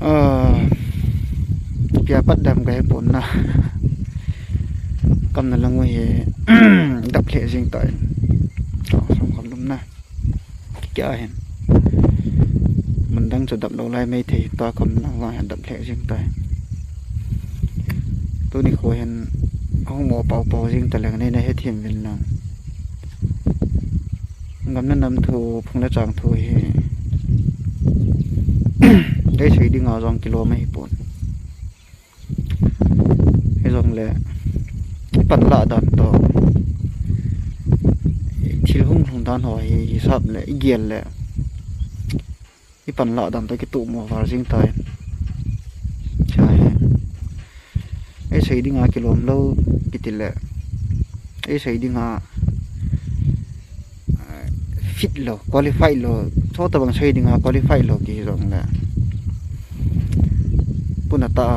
เปียปัดดำก็ให้ผลนะกำนันลังเวดับเละจริงต่อยสมความลุ่มนะแก่เห็นมันดังจะดับเราไล่ไม่ถีตัวกำลังว่าดับเละจริงต่อยตัวนี้เขาเห็นห้องหมอเป่าจริงแต่แหล่งในให้เทียมเป็นลังกำนันนำทูพงและจางทูเฮได้ใช้ดิ่งเอา2 กิโลไม่ปนให้ลงเลยปัดละดันต่อที่ห้องด้านหอยสับเลยเกียนเลยที่ปัดละดันต่อกิตุหมอฟาร์ซิงตายใช่ไอ้ใช้ดิ่งกิโลมแล้วกิติเลยไอ้ใช้ดิ่งฟิตแล้วคุริฟายแล้วชอบแต่บางใช้ดิ่งคุริฟายแล้วกี่ลงเลยปุ่นตา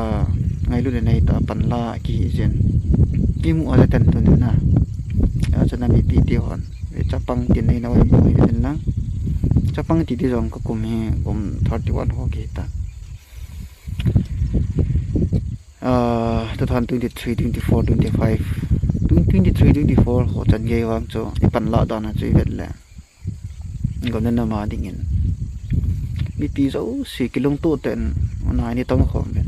ไงรู้ในตาปันลากี่เจนกี่มัวจะเต็มตัวนี่นะอาจจะนั่งปีเดียวกันจะปังกินในน้อยบ่อยเป็นลังจะปังตีที่สองก็กุมให้กุม31หัวกี่ตา2023 24 25 23 24หัวจันเกี่ยวกับจ้ะปันลาดานะจีเวลเลยก็นั่นน่ะมาดิ่งมีปีเจ้า4 กิโลตัวเต็นนายนี่ต้องขอเป็น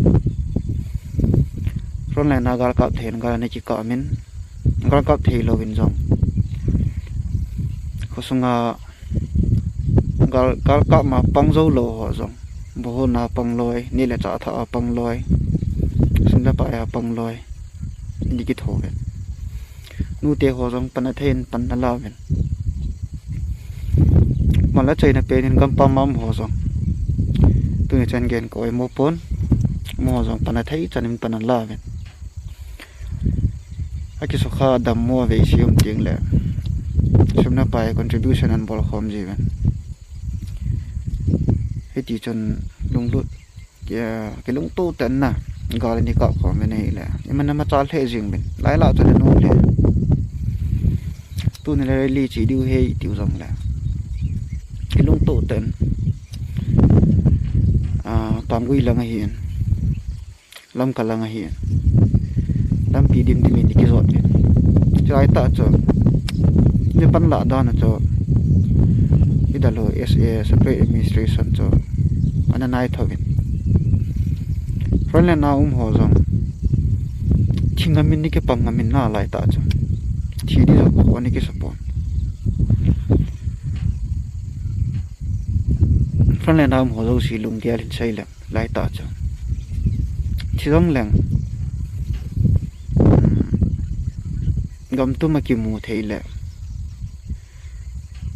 เพราะแหล่งนากาลกับเทนกาลในจิกามินกาลกับเทโลวินจงเขาสงากาลกับมาปังโจโลหัวจงบ่ฮู้นาปังลอยนี่แหละจะถ้าปังลอยสุนทรปายปังลอยนี่กิโทเป็นนูเตหัวจงปันเทนปันนลาเป็นมันละใจนะเป็นกำปามหัวจงตัวนี้จันเกนก็ไอ้โมปนโมจงปันไทยจันมันปันลาเป็นอากิสุขาดำมัวเวชิมจริงแหละสมนับไป contribution อันบอลคอมจีเป็นให้ตีจนลุงลุดแกลุงตู้เต็นน่ะกอลนี่ก็ขอไม่ได้แหละมันนำมาจอดเฮจิงเป็นหลายหลายจนนู้นเลยตู้นี่เลยลีจีดิวเฮติวจงแหละแกลุงตู้เต็นตามกุยลังเฮียนลำกะลังเฮียนลำปีดิมที่มีนิกิจวัตรจะไอ้ตาจ้ะเนี่ยปัญหาด้านจ้ะที่ดาโล SA Separate Administration จ้ะอันนั้นนายทวินเพราะแล้วน้าหัวจังทิ้งเงินนี่ก็ปังเงินน่าไหลตาจ้ะที่นี่จ้ะวันนี้ก็สปอนเพราะแล้วน้าหัวจังสีลุงเดียร์ลินใช่แหละไหลตาจ้ะที่ต้องแหลงกำตุ้มมากิมูเทเล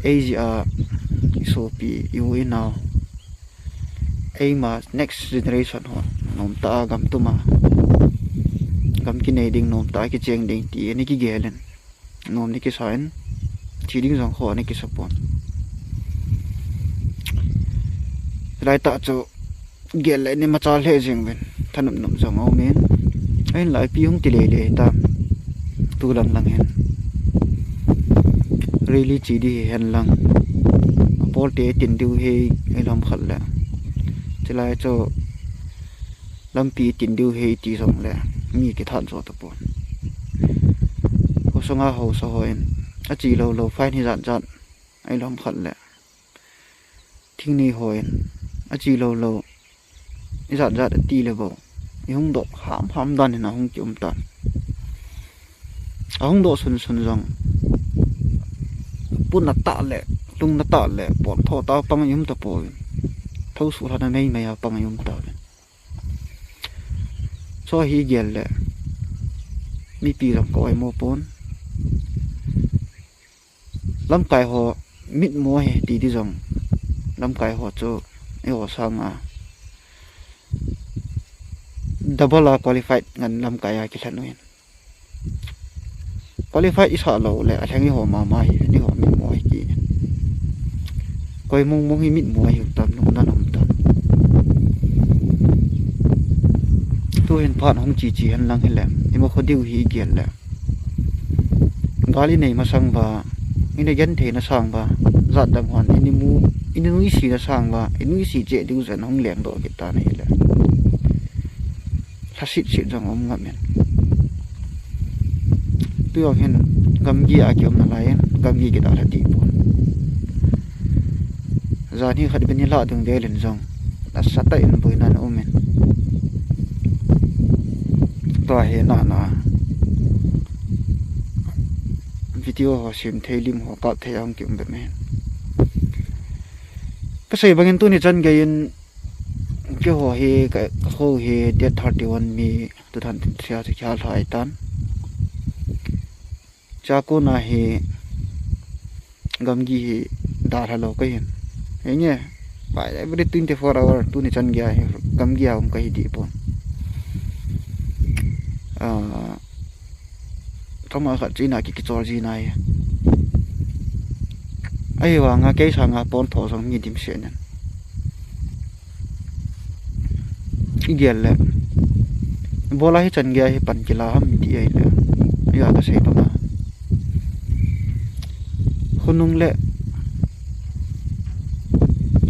เอเจียโซปีอยู่อินเอาเอมา next generation หัวนมตากำตุ้มมากำกินเอดิ้งนมตากิเจงดิ้งตีนี่กิเกลันนมนี่กิสายน์ชีดิ้งสองข้อนี่กิสปอนไรตาจะเกลันนี่มาจาเลจิงเป็นท่านนุ่มๆสองเอาเมนไอ้หลายปีห้องติเลตามตูลังเห็นเรลี่จีดีเห็นลังพอเตะตินดิวเฮไอ้ลำขัดแหละจะไล่เจ้าลำปีตินดิวเฮตีสองแหละมีกี่ท่านสอดตะปนก็สง่าเขาสะหอยอาจีเราไฟนี่จัดไอ้ลำขัดแหละทิ้งนี่หอยอาจีเราไอ้จัดตีเลยบ่ไอ้ห้องดอกหามดันเห็นนะห้องจุ่มตันห้องโดสุนจังปุ่นนัตตาแหละลุงนัตตาแหละปอดท่อตาปังยุ่มตะปอยเท่าสุดท้ายไม่ปังยุ่มตาเลยชอบฮีเกลแหละมีปีหลังก็ไอโมปนลำไก่หัวมิดมัวเหตีที่จังลำไก่หัวโจไอหัวสร้างดับเบิลคุริฟายเงินลำไก่กี่แสนนู่นคุริฟายอิสระเราแหละแทงนี่หัวมานี่หัวมิดมัวกี่ก็ไอมงให้มิดมัวอยู่ตามนู่นนั่นตามตัวเห็นผ่านห้องจีหันหลังให้แหละไอโมคนดิวฮีเกียนแหละกาลีในมาสั่งบ่านี่ได้ยันเทนะสั่งบ่าจัดดำหันนี่มู อินุยสีละสร้างว่าอินุยสีเจดิวสันห้องแหลงดอกกิตานี่แหละถ้าสิจังอมงับแม่นตัวเห็นกำยีอาเกี่ยวมาหลายกำยีกิดาละดีปนจานี่ขัดเป็นนี่ละถึงเดลินจงแต่สัตย์อินบุยนั่นอมแม่นตัวเห็นน่ะวิดีโอหัวซิมเทลิมหัวปะเทียงกิมแบบแม่นก็ใส่บางตัวนี่จันเกยนเกี่ยวเฮกับเขาเฮเดท31มีตุทันเสียสิชาลายตันจากูนาเฮกำกีดาราโลก็เห็นอย่างเงี้ยไป every 24 hour ตัวนี่จันเกียกำกีเอาก็ฮิดีปนทำมาขัดจีน่ากิจวัตรจีน่าไอ้ว่างาเกยสังอาปนทอสังมีดิมเสียนั่นอีเดียแหละบัวลายจันเกียให้ปั่นกีฬาห้ามดีไอ้เลยอยากจะใช้ประมาณคนนุ่งเละ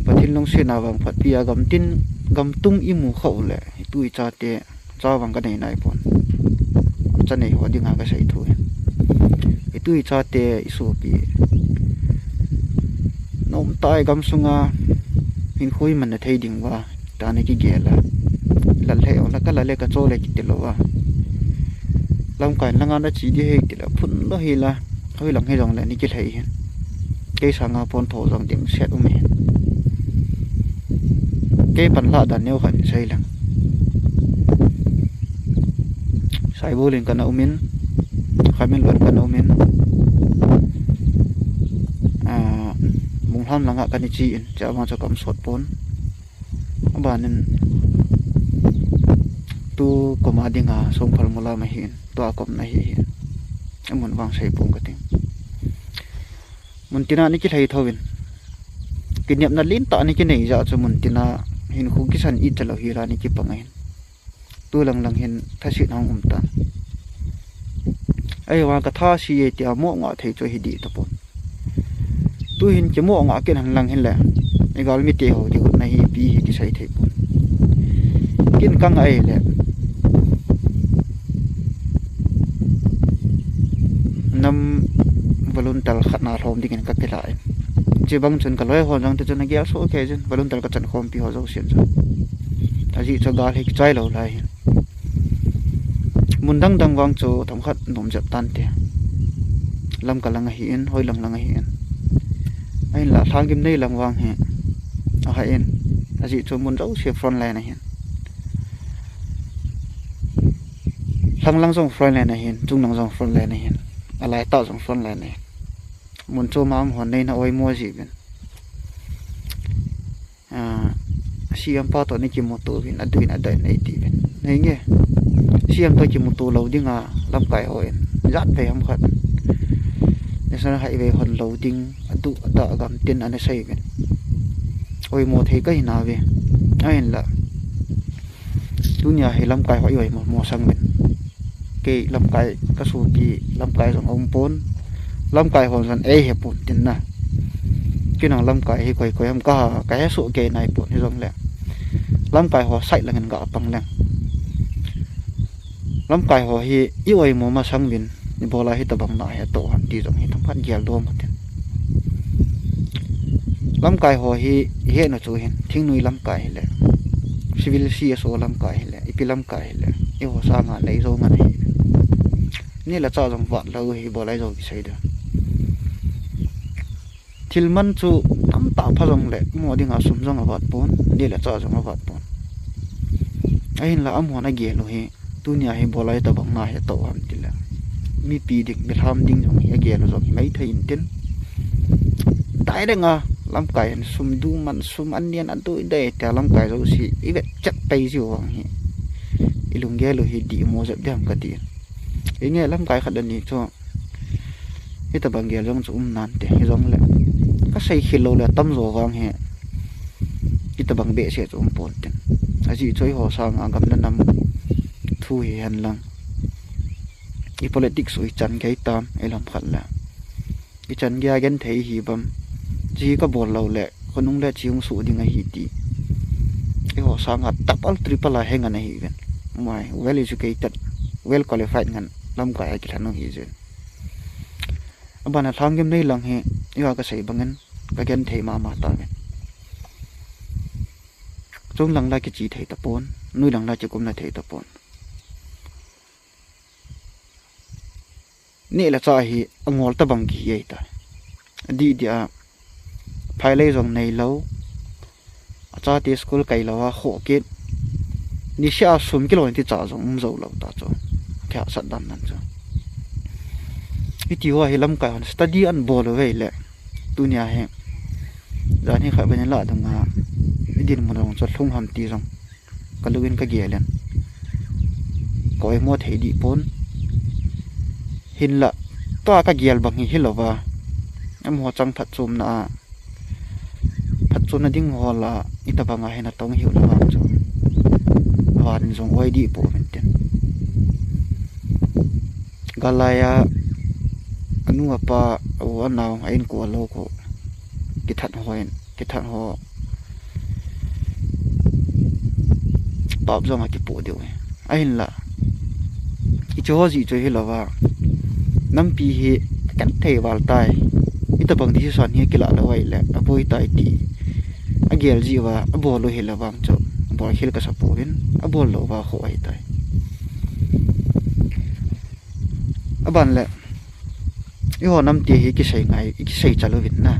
ปะทินลงเสนาวังผัดเปียกำตินกำตุ้งอิมูเขาแหละตุยจ่าเตะจ่าวังกันไหนปนจะไหนหัวดิ่งหากระใส่ถุยตุยจ่าเตะอิสุปีนมตายกำสุงาหินคุยมันเทดิ่งว่าตาในกิเกละลันเละแล้วก็ลันเละกระโจเลยกิติลว่าลำกันละงานจีดีเฮกิละพุ่นละเฮละเฮ้ยหลังให้จงแล้วนี่กิเลยเห็นเกสังอาปนโถจงดิ่งเสียดอุเมนเกปันละดันเนียวขันใช่หลังใส่บุหรี่กันอุเมนขันเป็นหลวนกันอุเมนมุงห้ามหลังกันนี่จีนจะมาจะกำสดปนบ้านนั้นตัวกมาดิ่งหาส่งพลมลาไม่เห็นตัวกบไม่เห็นมันวางใส่ปุ่มกระติงมันตินานี่กิเลยทวินกินยับนั่นลิ้นตานี่กินไหนจะจะมันตินาเห็นคู่กิสันอิจฉาฮีรานี่กิปังเห็นตัวหลังเห็นทัศน์น้องตันไอ้ว่ากระทาชีเอติอาโมงะเทจอยดีตะปนตัวเห็นจมูกงะกินหันหลังเห็นแหละไอ้กอลมิเตโหที่คนในปีกิใส่เทปนกินกังไอ้แหละนำบอลลูนตัลขัดนาทอมที่กันกักกิลายจีบังจนกันร้อยหัวจังที่จนนักเกี่ยวโซ่แค่จนบอลลูนตัลกัดจันคอมปีหัวเจ้าเสียนจนถ้าจีจะกาลให้ใจเราไหลมุนดังวางโจทำขัดหนุ่มจับตันเตะลำกำลังเห็นหอยลังเห็นไอ้ละทางกิมได้ลำวางเห็นเอาให้เอ็นถ้าจีจะมุนเจ้าเสียฟรอนไลน์นะเห็นลังส่งฟรอนไลน์นะเห็นจุงลังส่งฟรอนไลน์นะเห็นอะไรต่อส่งฟรอนไลน์นะมุนโจมาหัวในน่ะโอ้ยมัวจีเป็นsiam pa to ni ki moto bin aduin adai nei ti ben nei nge siam to ki moto loading a lam kai hoen zat ve ham khat nesana highway hon loading adu ata gam tin ane sai ben oi mo thei kai na ve ain la dunya he lam kai hoi mo sang ben ke lam kai ka su pi lam kai jong om pon lam kai hon san e he pon tin na cái nào lâm cải hay quay em có cái số kê này buồn như giống lẹ lâm cải họ sạch là ngân gạo bằng lẹ lâm cải họ hi yêu ai mua mà sang miền thì bỏ lại hết tập bằng nải tổ hẳn đi giống hi thằng phát già luôn một tiền lâm cải họ hi hiện nó chú hiện thiên nuôi lâm cải lẹ civil CSO lâm cải lẹ IP lâm cải lẹ yêu họ sang à lấy rồi mà nàyนี่là cho dòng vạn lâu hi bỏ lại rồi cái gì đó til man chu tam ta phajong le mo dinga sumjong awat pon ni la cha jong awat pon ain la am hona ge lo he tunia he bolai ta bang na he to am tila mi pi dik bel ham ding jong he ge lo jong mai thein tin tai de nga lam kai sum du man sum an nian an tu de ta lam kai zo si i vet chak pai ji wang he ilung ge lo he di mo jap jam ka ti e nge lam kai khat ni cho he ta bang ge jong chum nan te he jong leก็ใส่ขิโลเลยตั้มโจวังเหรออิตาบังเบะเสียจมปนกันอาจีช่วยหัวสร้างอากาศนั้นนำทุยหันหลังอี politics อีจันไกตามไอ้ลำพันละอีจันยากันเทียหีบัมจีก็บ่นเราแหละ คนนุ่งแลชิงสูดิงhi ti e ho sangat double triple la hengan hi ben mai well educated well qualified ngan lam ka ai kilan hi jen abana thanggem nei lang he ya ka sei bangen ka gen thei ma ta ben chung lang la ki chi thei ta pon nui lang la chi kum na thei ta pon ni la cha hi angol ta bang ki ye ta di dia phai lei jong nei lo acha ti school kai lawa kho ke ni sha sum ki lo ti cha jong zo lo ta cho kya sat dan nan cho iti wa hilam ka study an bol we le dunia he dani kha ben la dang nga din mo rong cho thung ham ti jong ka luin ka gelen ko e mo thei di pon hin la to ka gial bang hi hilowa am ho chang phat chum na phat chun na ding hola ita banga hena tong hiu la cho wan jong oi di po menten galaya anu apa wa naw ain ko lo ko ki that ho bab jong ki po de ain la i cho ji cho hilowa nam pi hi kan thei wal tai ita bang di san hi kila la wai le apoi tai ti agel ji wa abolo hela bang cho bol hil ka sapowin abol lo wa kho ai tai aban le yo nam ti hi ki sei ngai ki sei chalovin na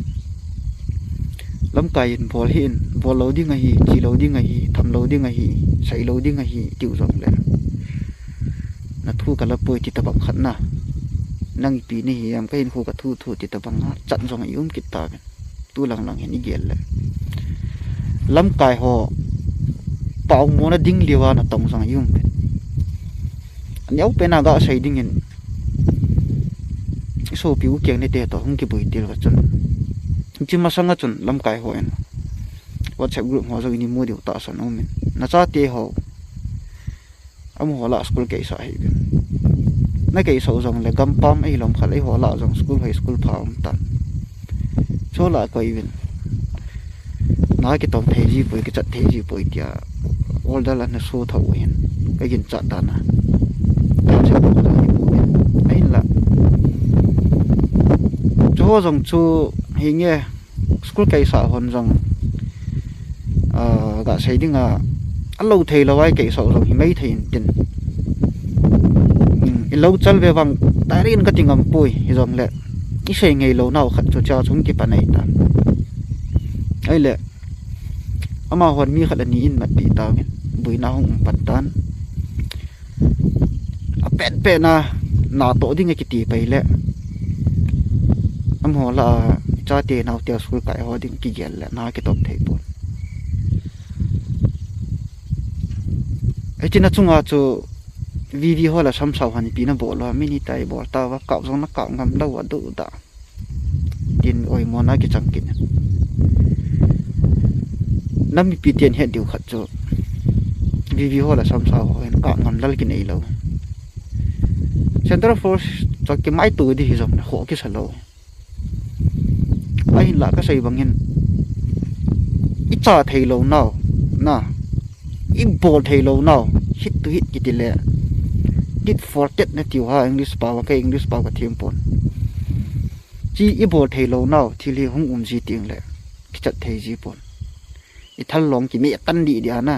lam kai in bol hin bol lo ding hi chi lo ding hi tham lo ding hi sei lo ding hi tiu jong le na thu ka la poi ti ta bang khat na nang pi ni hiam ka in khu ka thu ti ta bang chat jong yum kit ta ben tu lang lang hen igel le lam kai ho paw mo na ding liwa na tong jong yum ben anyau pe na ga sei ding in so piu kyang ne te to hung ki boi tir ga chun chi ma sanga chun lam kai ho en WhatsApp group ho jong ni mo diu ta san omen na cha te ho am ho la school ke sa hi na ke so jong le gam pam ai lom khal ai ho la jong school high school pham tan cho la ko even na ke tom thei ji poi ke chat thei ji poi tia all da la na so thau hen ka gin cha ta na ai la cho jong chu hi nge school ke sa hon jong ga sei dinga allo thei lawai ke so jong hi mai thein tin lo chal ve wang tarin ka tingam pui hi jong le i sei ngei lo naw khat cho cha chung ki panai ta ai le ama hon mi khat ani in mat pi ta min bui na hong pat tan a pet pe na to ding ki ti pai le am ho la cha te naw te school kai ho ding ki gel le na ki top thei pon ai china chunga chu vivi hola samsau hani pina bolo mini tai bol ta wa ka jong na ka ngam lo wa du da tin oi mona ki changkin nami pitian he diu khat chu vivi hola samsau hen ka ngam dal ki nei lo central force cho ki mai tu di hi jom na ho ki salo ai la ka sei bangin i cha thei lo now na i bol thei lo now hit to hit ki ti le did fortet na tiu ha english pa wa ka english pa ka thim pon chi i bol thei lo now thili hung ji ting le ki chat thei ji pon i thal long ki me tan di dia na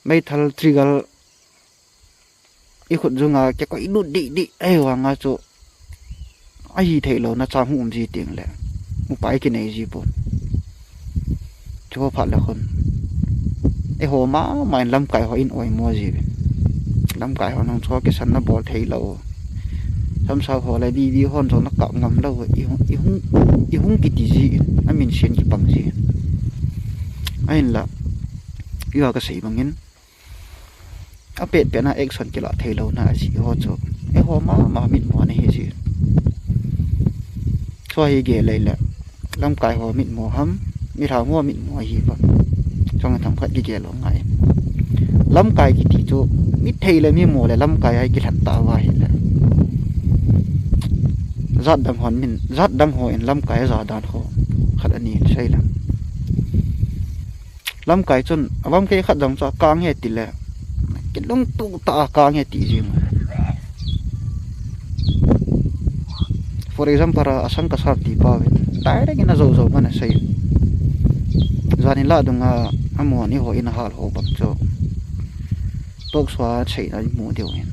mai thal trigal i khut junga ke ko i du di ai wa nga chu ai thei lo na cha hung ji ting le mu pai ki nei ji pon cho phat la khon e ho ma mai lam kai ho in oi mo ji lam kai ho nong cho ke san na bol thei lo sam sa ho la di hon zo na ka ngam lo i hung ki ti ji amin shen ki pang ji ain la yo ka sei bangin a pet pe na action ki la thei lo na ji ho cho e ho ma mit mo na he ji so hi ge le la lam kai ho mit mo ham mi tha mo mit mo hi ba trong thằng khách kia lo ngai lam kai ki ti chu mi thei le mi mo le lam kai ai ki that ta wa hi le zaat dam hon min zaat dam ho in lam kai za dan ho khat ani sei la lam kai chun awam ke khat jang cha kang he ti le kilong tu ta kang he ti jing for example asang ka sar ti pa we direct ina zo zo mana sei zani la dunga amo ni ho in hal ho bak cho tok swa chei na mu deu hen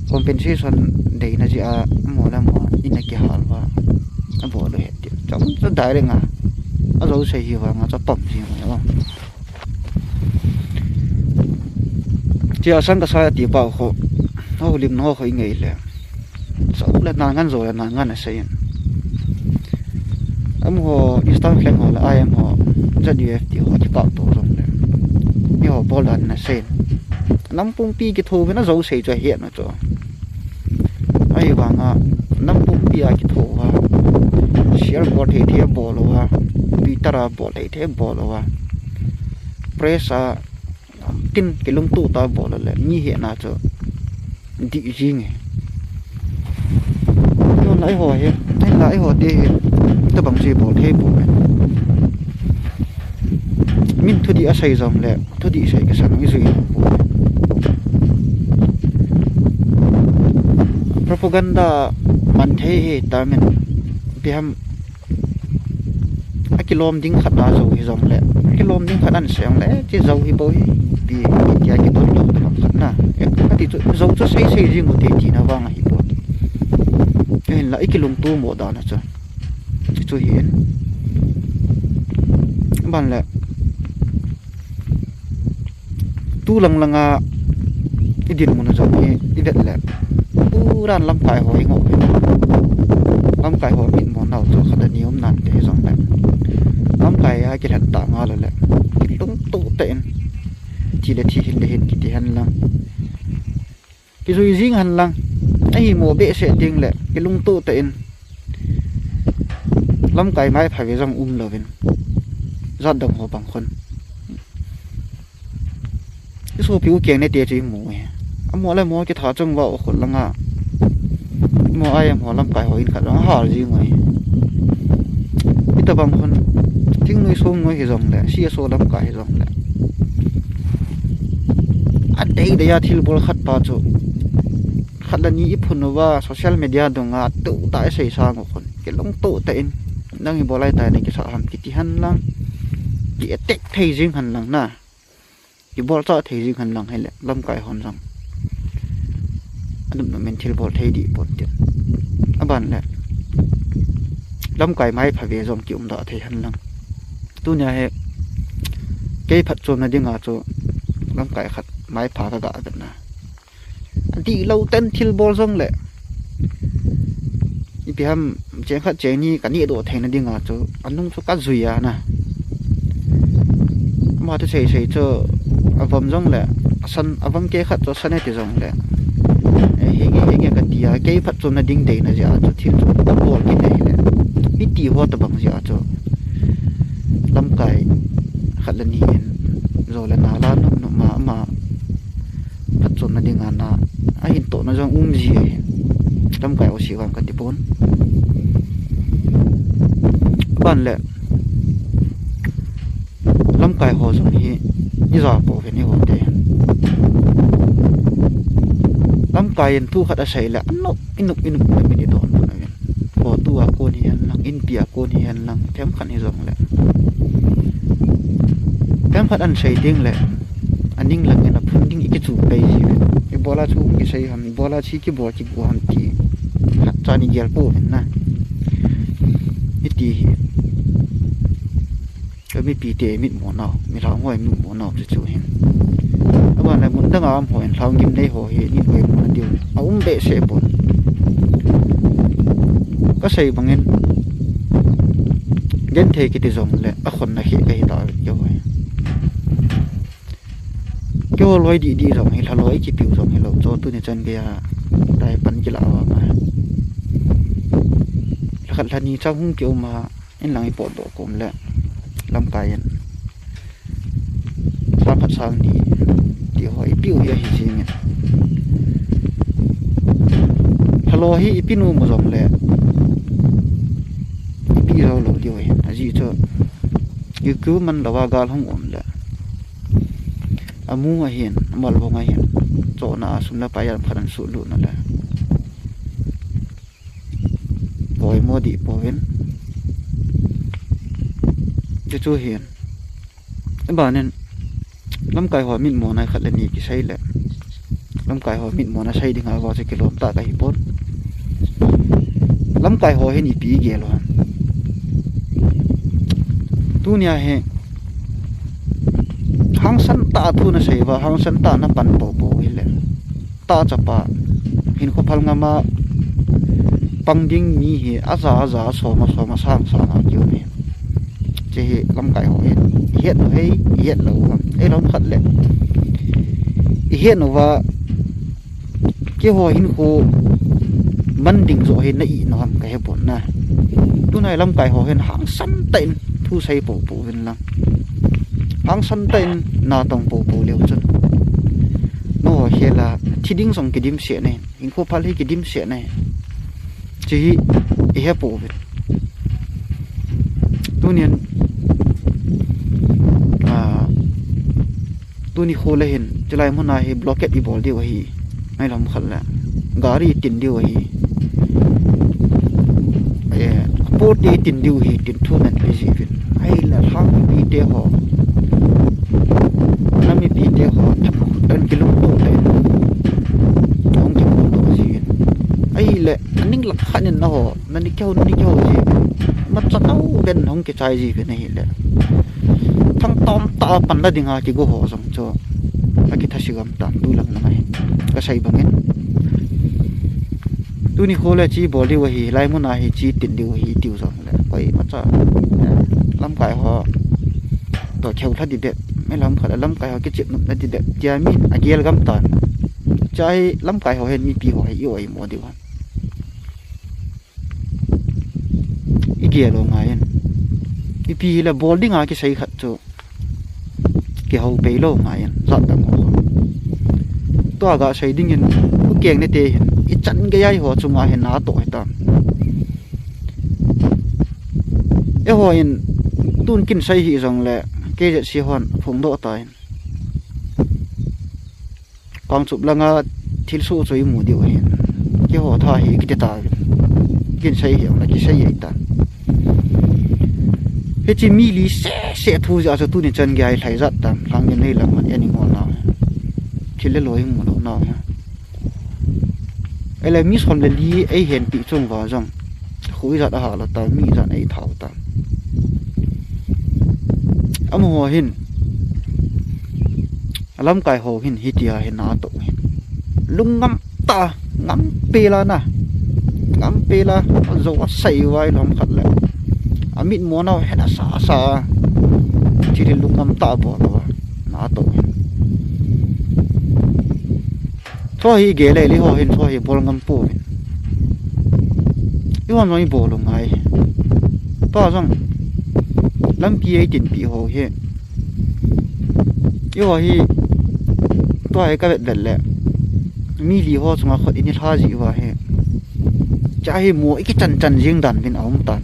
compensation dei na ji a mo la mo ina ki hal wa abo lo het ti chom to direct nga a zo sei hi wa nga cha pam ji ma chi asang ka sa ti pa ho ho lim no ho ngei le so la na ngan zo na ngan na sei am ho instant flag ho la I am ho ZUFT ho ki pa to rong le mi ho bol dan na sei nam pung pi ki tho ve na zo sei cho he na cho ai wa nga nam pung pi a ki tho wa share bot he the bol wa pi tara bol he the bol wa press a tin ki lung tu ta bol le ni he na cho di jing yo lai ho he ai lai ho te ta bang ji bol he bol min thu di a sai jom le thu di sai ka sang zui propaganda man the he ta men bi ham a kilom ding khat na zo hi jom le kilom ding khat an seang le chi zo hi bo hi bi ya ki ton lo ta khat na ek ati zo cho sei sei jing mo te ti na wang hi bo en la ikilung tu mo da na cha chu hin ban le tu lang langa idin mo na zo ni idet le puran lam kai hoi ngo lam kai ho min mo nau cho khat ni om nan te jong le lam kai a ki hat ta nga le lung tu ten chi le thi hin le hin ki ti han lang ki zui jing han lang ai mo be se ding le ki lung tu ten lam kai mai pha ve jong lovin zat dam ho bang khon so piu keng ne te chi mo he amo le mo ki tha chung wa khol langa mo ai am ho lam kai ho in kha long har ji ngoi ita bang khon ting noi so ngoi he jong le si so lam kai jong le a dei de ya thil bol khat pa chu khat la ni i phun wa social media donga tu ta sei sa ngo khon ke long to ta in nang i bolai ta ni ki sa ham ki ti han lang ki attack thei jing han lang na ki bol cha thei jing han lang hai le lam kai hon jang adum no men thil bol thei di pon ti aban le lam kai mai pha ve jom ki da thei han lang tu nya he ke phat chom na dinga chu lam kai khat mai pha ka ga ga na di lo ten thil bol jong le i pi ham chen khat che ni ka ni do thei na dinga chu anung chu ka zuya na ma te sei sei chu avam jong le san avam ke khat chu san ti jong le he ge ka tia ke phat chom na ding dei na ja chu thil chu ta bol ki nei le i ti ho ta bang ja chu lam kai khat la ni en zo la na la no ma phat chom na ding ana a hin to na jong ji lam kai o si wang ka ti pon ban le lam kai ho jong hi ni za po ve ni ho te lam kai en tu khat a sei la no inuk na mi ni don na yen po tu a ko ni an lang in pia ko ni an lang them khan ni jong le them khat an sei ding le aning lang na phun ding iki chu pe ji e bola chu ki sei ham bola chi ki bo ki bo ham ti hat cha ni gel po na itiก็มีปีเตมิดหมอนเอามีเราห้อยมีหมอนเอาจะจู่เห็นแล้วว่าในมุนตั้งอามหอยเรายิ้มได้หอยนี่หอยมันเดียวเอาเบะเสบนก็ใส่บางเงินเย็นเทกิติจงเลยอ่ะคนน่ะเขยก็เห็นต่อเยอะไว้ก็ลอยดีๆจงให้เราลอยกี่ปิวจงให้เราโจตุนี่จันเบียได้ปันกิลาว่ามาแล้วขัดทันนี้เจ้าหุ้งเกี่ยวมาอินหลังอีปอดดอกกลมแล้วลำกายนสร้างพัดสร้างนี้เดี๋ยวให้ปิ้วเยอะจริงๆฮัลโหลให้ปิ้วนูมาจงเลย zo lo dio he aji cho yu ku man lawa gal hong om la amu nga hian mal bo nga hian cho na sumna pa yan pharan su lu na la boy modi poven chu hian ba nen lam kai ho min mo na khat la ni ki sai la lam kai ho min mo na sai dinga wa se kilom ta ka hi pon lam kai ho he ni pi ge lo tu nya he hang san ta thu na sai wa hang san ta na pan po po hi le ta cha pa hin ko phal nga ma pangding ni he aza so ma sang kyu ni che he lam kai ho he hiet no he hiet lo e rom khat le hiet no wa ke ho hin ko man ding zo he na i no ham ka he bon na tu nai lam kai ho hen hang san ten thu sai po po hin lang hang san ten na tong po po leu chun no he la thiding song ki dim se ne hin ko phal he ki dim se ne chi e he po bit tu nian tu ni khole hin chlai mona he blockade i bol di wa hi nai lam khal la gari tin di wa hi po te tin di hi tin thu nan pe ji vin ai la hang pi te ho na mi pi te ho dan kilo to te ong ki po to ji ai le ning la khan na ho na ni kyau ji ma cha tau ben hong ke chai ji vin nei le thang tom ta pan la dinga ki go ho jong cho aki thasigam tam tu lang na mai ka sai bangin tu ni khole chi boli wa hi lai mun a hi chi tin diu hi tiu jong le koi ma cha lam kai ho to kheu thadi de me lam khala lam kai ho ki chip na di de tia mi agel gam tan chai lam kai ho hen mi pi ho hi oi mo diu igelo ngayen ipi la bolding a ki sai khat cho ki ho pe lo ngayen zat ta ngo to ga sai ding in ku keng ne te i chan ge yai ho chunga he na to ta e ho in tun kin sai hi jong le ke je si hon phung do ta kang chup langa thil su choi mu di hin ke ho tha hi ki ta kin sai hi la ki sai ai ta he chi mi li se thu ja cho tu ni chan ge ai thai zat tam lang ni nei lang ani mo na khile loi mu lo na ele mi som le li ai hen pi chung wa jong khui zat a ha la ta mi zat ai thau ta am ho hin alam kai ho hin hitia hin na to lung ngam ta ngam pe la na ngam pe la zo wa sai wai lom khat le amit mo na he na sa chi ri lung ngam ta bo lo na to so hi ge le li ho hin so hi bol ngam pu i wan noi bo lo ngai to jong lam pi ai tin pi ho he yo hi to ai ka bet le mi li ho chunga khot ini tha ji wa he cha hi mo iki chan jing dan bin aum tan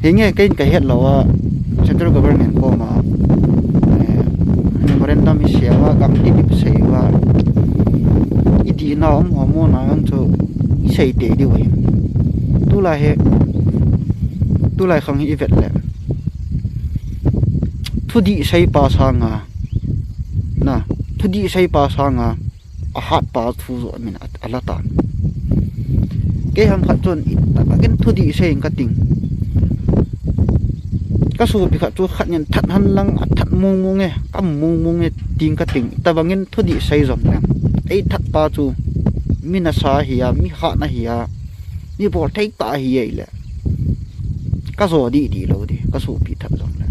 he nge kein ka het lo wa central government ko ma memorandum mi sewa kam ti dip sewa idi na ho mo na ang cho sei te di wa tu la he tu lai khang hi vet le thudi sei pa sa nga na thudi sei pa sa nga a hat pa thu zo min ala tan ke ham khat chon it ta gen thudi sei ka ting ka su bi kha chu khat nyen that han lang that mung nge kam mung nge ting ka ting ta bangin thudi sei zom na ei that pa chu mina sa hiya mi ha na hiya ni bol thai ta hi ei le ka zo di lo di ka su pi that zom na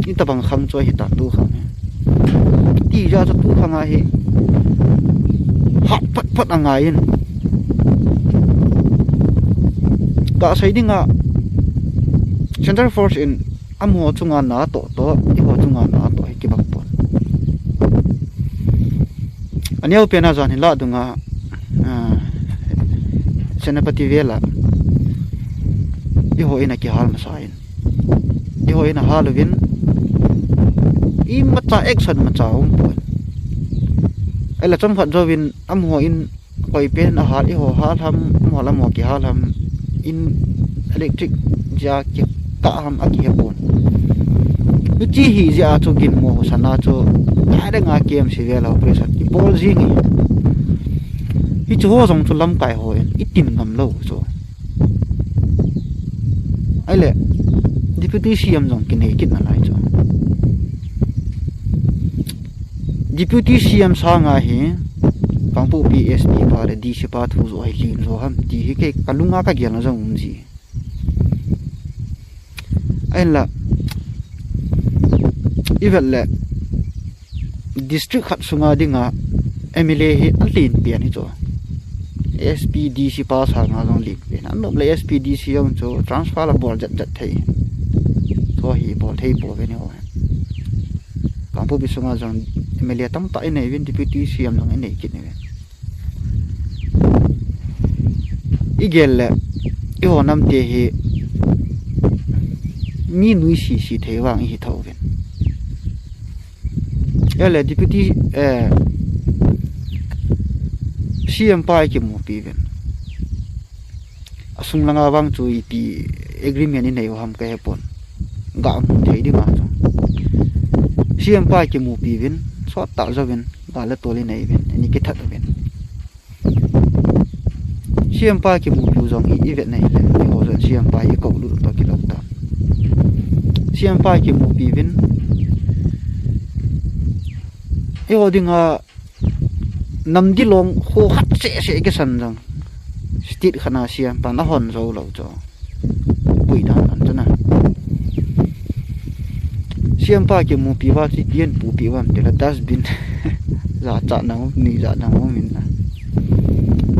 ni ta bang kham cho hi ta tu kham ti ja cho tu khang a hi hat pat angain ka sai dinga Central Force in amho chunga na to i ho chunga na to ki bak pon aniau pena jan hila dunga senapati vela hoina ki hal masain i hoina halwin i macha action macha pon ela cham khat jowin am ho in koi pen a hal i ho hal ham mo la mo ki hal ham in electric ja ki ta ham a ki pon ni chi hi ja chu gin mo sana chu ta nga kem si vela operation ki bol jingi hi chu ho jong chu lam kai ho i tin ngam lo so ai le deputy CM jong ki nei kit na lai cho deputy CM sa nga hi pangpu PSP pa le DC pa thu zo ai lim zo ham ti hi ke kalunga ka gyal na jong ji ai la even le district khat sunga dinga MLA hi alin pian hi cho SPDC pa sa nga jong lik pen an le SPDC yong cho transfer la bol jat thei so hi bol thei bo ve ni ho pangpu bi sunga jong MLA tam ta nei win deputy CM jong nei kit ni igelle I ho nam te hi mi nui si thei wang hi thau ven ele deputy CM pai ki mu pi ven asung langa wang chu I ti agreement ni nei ham ka hepon ga mu thei di ma chu CM pai ki mu pi ven so ta zo ven ga la to li nei ven ni ki that ven CM pai ki mu pi zong I vet nei le ni ho zo CM pai ko lu to ki lo ta CM pai ki mu pi ven I ho dinga nam di long ho hat se ke san jang stit khana CM pa na hon zo lo cho bui dan an chana CM pa ki mu pi wa chi tien pu pi wan te la dustbin za cha na ni za na mo min na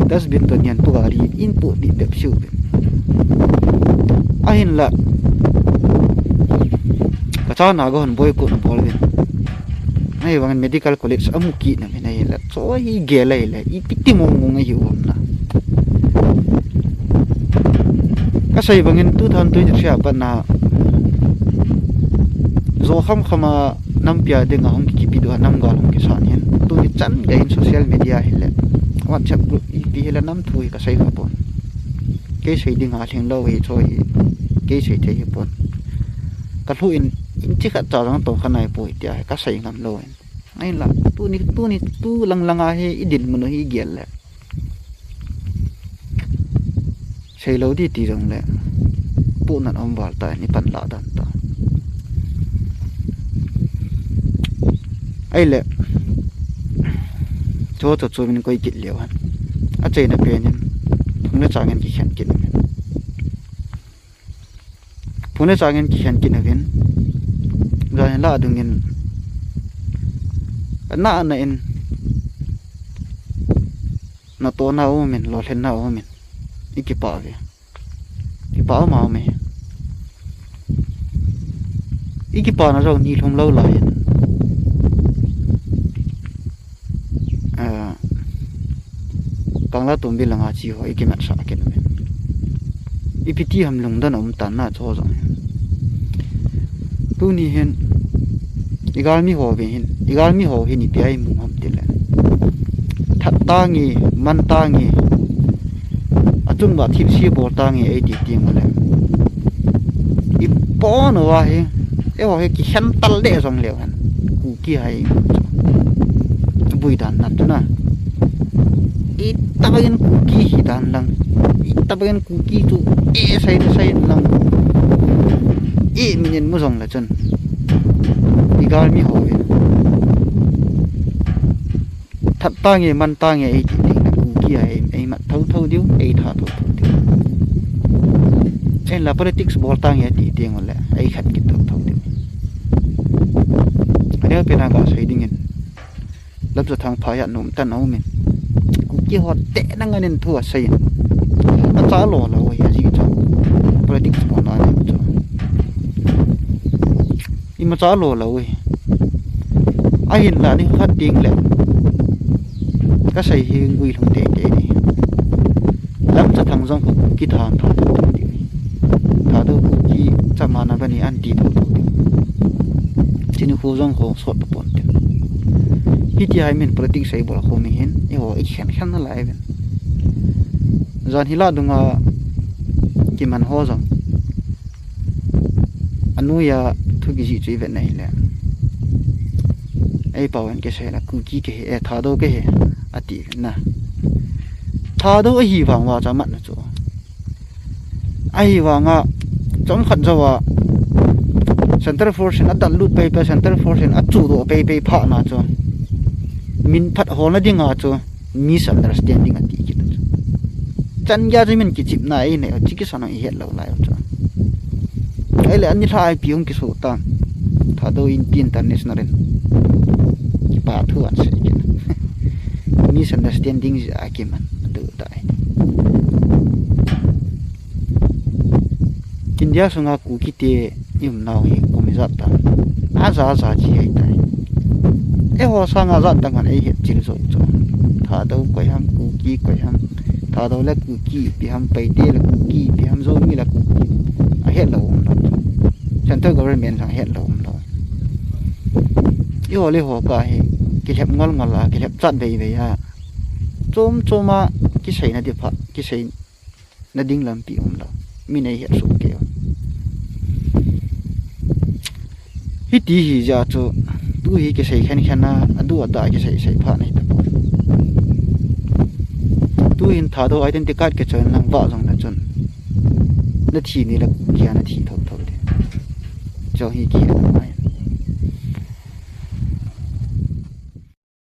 dustbin to nian pu gari input di tep siu ahin la ka cha na go hon boy ko na bol bin ai wang medical college amu ki na me nei la so hi gelai le I pitti mong mong hi um na ka sai bangin 2023 pa na zo khama nam pya de nga hong ki pidu nam ga long ki san hen tu ni chan ga in social media hele WhatsApp group I hele nam thui ka sai khapon ke sei ding a thing lo hi choi ke sei thei pon ka thu in chi kha cha jang to khanai poi tia ka sai ngam lo ai la tu lang he idin mun hi gel le sei lo di ti jong le pu nan om wal ta ni pan la dan ta ai le cho min koi kit lew han a chei na pe nin phune changen ki khan kin phune changen ki khan kin aven ga la dungin na in na to na o min lo len na o min ikipa ve ipa ma me ikipa na ro ni thum lo la yin kangla tumbi langa chi ho ikimat sa ken men ipiti ham lung dan om tan na cho jong tu ni hen igal mi ho hin ni pi ai mu ham tile that tangi man tangi achung ba thip si bol tangi ai ti ting male I pon wa he e ho he ki han tal de jong le han ku ki hai bui dan na tu na I tabagen ku ki hi dan lang I tabagen ku ki tu sai lang minin mo jong la chen igal mi ho that tangi man tangi ai ti ting na ku ki ai ma thau diu ai tha thau diu chen la politics bol tangi ti ting ole ai khat ki thau diu ane pe na ga sai ding in lab sa thang pha ya nom tan au min ku ki ho te na nganen thua sai a cha lo la oi a ji cha politics bol na ni cha I ma cha lo la oi a hin la ni khat ding le ka sai hi ngui thong te ni lam cha thang jong ki than tha do ku ki chamana bani anti tho tho chini khu jong kho sot pon te hi ti hai men politic sei bol kho mi hen e ho ik khan na lai ben zan hila dunga ki man ho jong anu ya thu gi ji chui ven nei le ai pawen ke se la ku ki ke e tha do ke he ati na tha do hi wang wa cha mat na cho ai wa nga chom khat jawa center force na dal lut pe center force na chu do pe pha na cho min phat hol na dinga cho misunderstanding ati ki ta chan ya jimin ki chip na ai ne chi ki sano hi het lo lai cho ai le ani thai piung ki so ta tha do in international pa thu an se ki misunderstanding ja ki man do dai India sunga ku ki te yum naw hi ko mi zat ta a za ji ai tai e ho sa nga zat ta ngan ai het chil zo cho tha do koi ham ku ki koi ham tha do la ku ki pi ham pai te la ku ki pi ham zo mi la ku ki a het lo center government sang het lo yo le ho ka hi ki hep ngol la ki hep chat bei bei ha choma ki sei na de pha ki sei na ding lam pi lo mi nei het su ke hi ti hi ja cho tu hi ke sei khan na adu ada ke sei pha nei ta tu in tha do identity card ke chon lang ba jong na chon na thi ni la kya na thi tho tho de cho hi ki